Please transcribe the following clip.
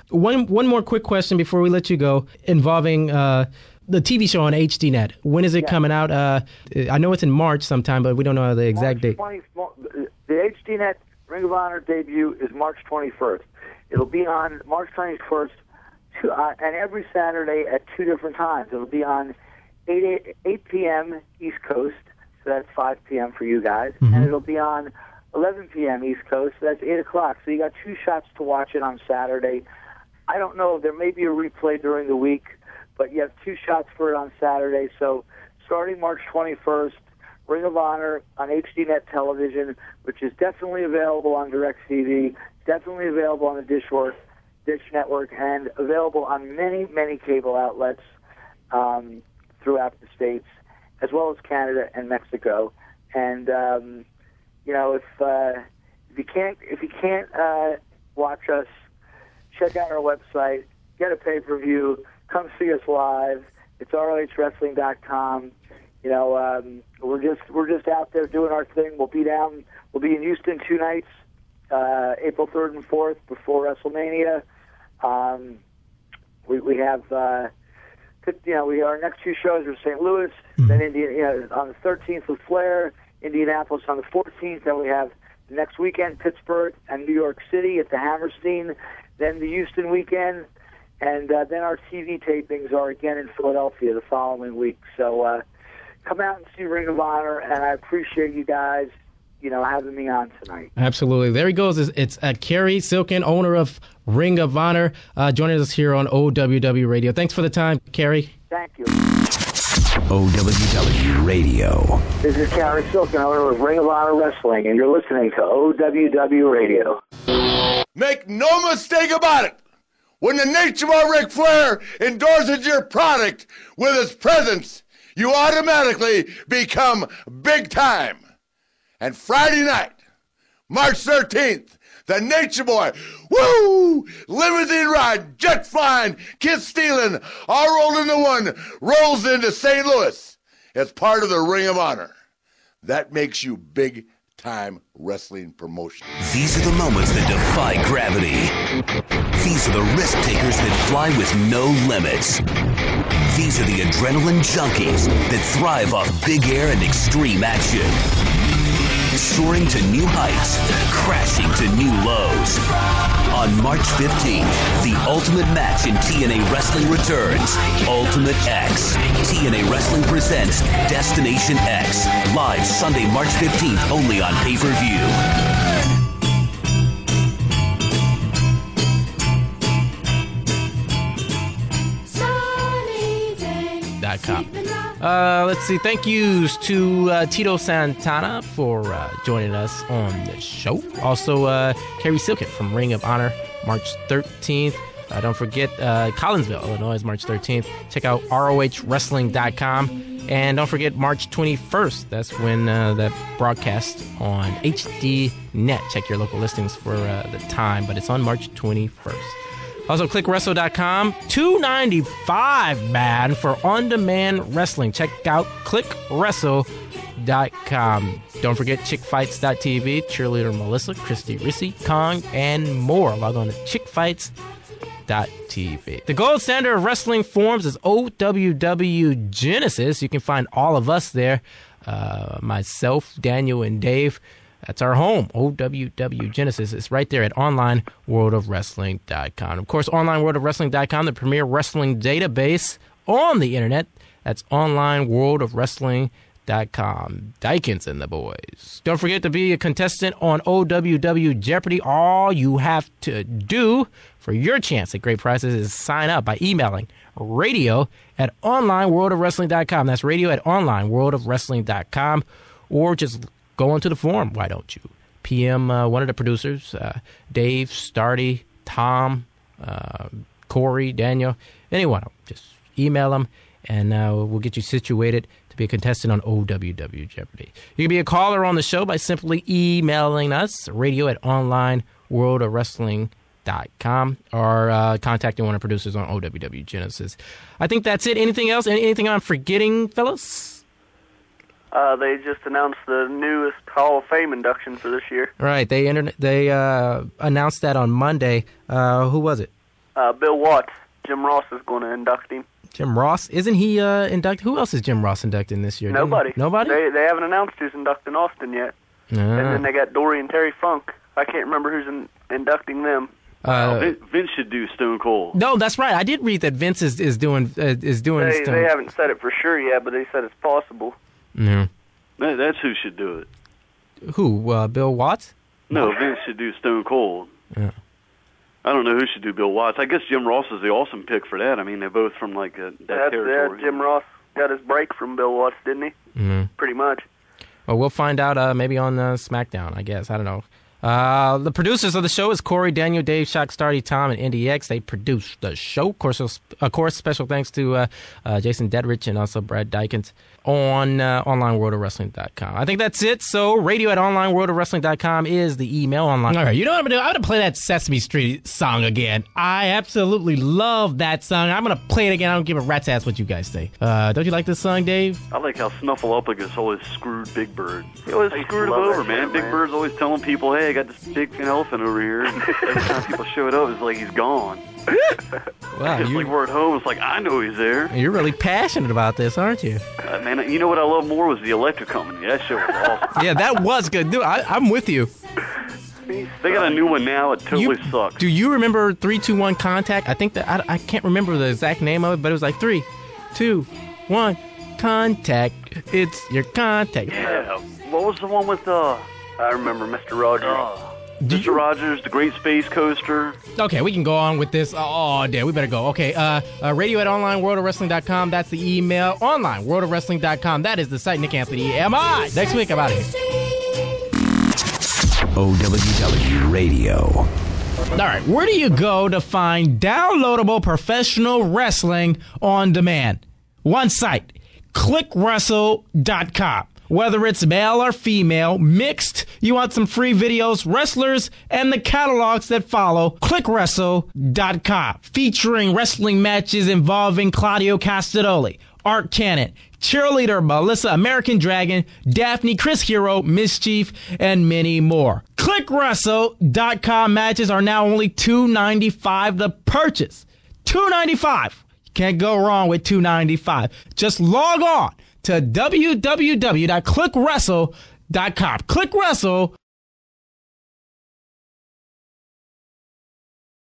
One more quick question before we let you go, involving the TV show on HDNet. When is it coming out? I know it's in March sometime, but we don't know the exact date. The HDNet Ring of Honor debut is March 21st. It'll be on March 21st, and every Saturday at 2 different times. It'll be on 8 p.m. East Coast, so that's 5 p.m. for you guys, and it'll be on 11 p.m. East Coast, so that's 8 o'clock. So you got 2 shots to watch it on Saturday. I don't know, there may be a replay during the week, but you have 2 shots for it on Saturday. So starting March 21st, Ring of Honor on HDNet television, which is definitely available on DirecTV, definitely available on the Dish Network, and available on many, many cable outlets throughout the States, as well as Canada and Mexico. And if you can't watch us, check out our website, get a pay-per-view, come see us live. It's ROHWrestling.com. We're just out there doing our thing. We'll be in Houston 2 nights, April 3rd and 4th before WrestleMania. We have our next 2 shows are St. Louis, then on the 13th with Flair, Indianapolis on the 14th. Then we have the next weekend Pittsburgh and New York City at the Hammerstein. Then the Houston weekend, and then our TV tapings are again in Philadelphia the following week. So come out and see Ring of Honor, and I appreciate you guys, having me on tonight. Absolutely. There he goes. It's Cary Silkin, owner of Ring of Honor, joining us here on OWW Radio. Thanks for the time, Cary. Thank you. OWW Radio. This is Cary Silkin, owner of Ring of Honor Wrestling, and you're listening to OWW Radio. Make no mistake about it. When the Nature Boy Ric Flair endorses your product with his presence, you automatically become big time. And Friday night, March 13th, the Nature Boy, limousine ride, jet flying, kiss stealing, all rolled into one, rolls into St. Louis as part of the Ring of Honor. That makes you big time wrestling promotion. These are the moments that defy gravity. These are the risk takers that fly with no limits. These are the adrenaline junkies that thrive off big air and extreme action. Soaring to new heights, crashing to new lows. On March 15th, the ultimate match in TNA Wrestling returns. Ultimate X. TNA Wrestling presents Destination X. Live Sunday, March 15th, only on pay-per-view. Let's see. Thank yous to Tito Santana for joining us on the show. Also, Cary Silkin from Ring of Honor, March 13th. Don't forget Collinsville, Illinois, March 13th. Check out ROHWrestling.com. And don't forget March 21st. That's when that broadcast on HDNet. Check your local listings for the time, but it's on March 21st. Also, clickWrestle.com, $2.95, man, for on-demand wrestling. Check out clickWrestle.com. Don't forget chickfights.tv, cheerleader Melissa, Christy Rissy, Kong, and more. Log on to chickfights.tv. The gold standard of wrestling forums is OWW Genesis. You can find all of us there, myself, Daniel, and Dave. That's our home, OWW Genesis. It's right there at onlineworldofwrestling.com. Of course, onlineworldofwrestling.com, the premier wrestling database on the internet. That's onlineworldofwrestling.com. Dykins and the boys. Don't forget to be a contestant on OWW Jeopardy. All you have to do for your chance at great prizes is sign up by emailing radio@onlineworldofwrestling.com. That's radio@onlineworldofwrestling.com. Or just go onto the forum, why don't you? PM one of the producers, Dave, Starty, Tom, Corey, Daniel, anyone. Just email them, and we'll get you situated to be a contestant on OWW Jeopardy. You can be a caller on the show by simply emailing us, radio@onlineworldofwrestling.com, or contacting one of the producers on OWW Genesis. I think that's it. Anything else? Anything I'm forgetting, fellas? They just announced the newest Hall of Fame induction for this year. Right. They announced that on Monday. Who was it? Bill Watts. Jim Ross is going to induct him. Jim Ross? Isn't he inducted? Who else is Jim Ross inducting this year? Nobody. Nobody? They haven't announced who's inducting Austin yet. And then they got Dory and Terry Funk. I can't remember who's inducting them. Vince should do Stone Cold. No, that's right. I did read that Vince is doing Stone. They haven't said it for sure yet, but they said it's possible. Yeah. That's who should do it. Who? Bill Watts? No, Vince should do Stone Cold. Yeah. I don't know who should do Bill Watts. I guess Jim Ross is the awesome pick for that. I mean, they're both from that territory. Yeah, Jim Ross got his break from Bill Watts, didn't he? Mm-hmm. Pretty much. Well, we'll find out maybe on SmackDown, I guess. I don't know. The producers of the show is Corey, Daniel, Dave, Shock, Starty, Tom, and NDX. They produced the show. Of course, special thanks to Jason Dedrich and also Brad Dykens on onlineworldofwrestling.com. I think that's it. So radio@onlineworldofwrestling.com is the email online. All right, you know what I'm going to do? I'm going to play that Sesame Street song again. I absolutely love that song. I'm going to play it again. I don't give a rat's ass what you guys think. Don't you like this song, Dave? I like how Snuffleupagus always screwed Big Bird. He always screwed him over, man. Big Bird's always telling people, hey, I got this big elephant over here. And every time people show it up, it's like he's gone. Wow, it's like we're at home. It's like, I know he's there. You're really passionate about this, aren't you? Man, you know what I love more was the Electric Company. That show was awesome. Yeah, that was good. Dude, I'm with you. They got a new one now. It totally sucks. Do you remember 3, 2, 1 Contact? I think that I can't remember the exact name of it, but it was like 3, 2, 1 Contact. It's your contact. Yeah. What was the one with I remember Mr. Rogers. Mr. Rogers, the Great Space Coaster. Okay, we can go on with this. Oh, damn, we better go. Okay, radio@onlineworldofwrestling.com. That's the email. Onlineworldofwrestling.com. That is the site. Nick Anthony, am.I. Next week, I'm out of here. OWW Radio. All right, where do you go to find downloadable professional wrestling on demand? One site, clickwrestle.com. Whether it's male or female, mixed, you want some free videos, wrestlers, and the catalogs that follow, clickwrestle.com. Featuring wrestling matches involving Claudio Castagnoli, Art Cannon, Cheerleader Melissa, American Dragon, Daphne, Chris Hero, Mischief, and many more. Clickwrestle.com matches are now only $2.95 to purchase. $2.95. You can't go wrong with $2.95. Just log on to www.clickwrestle.com. Click Wrestle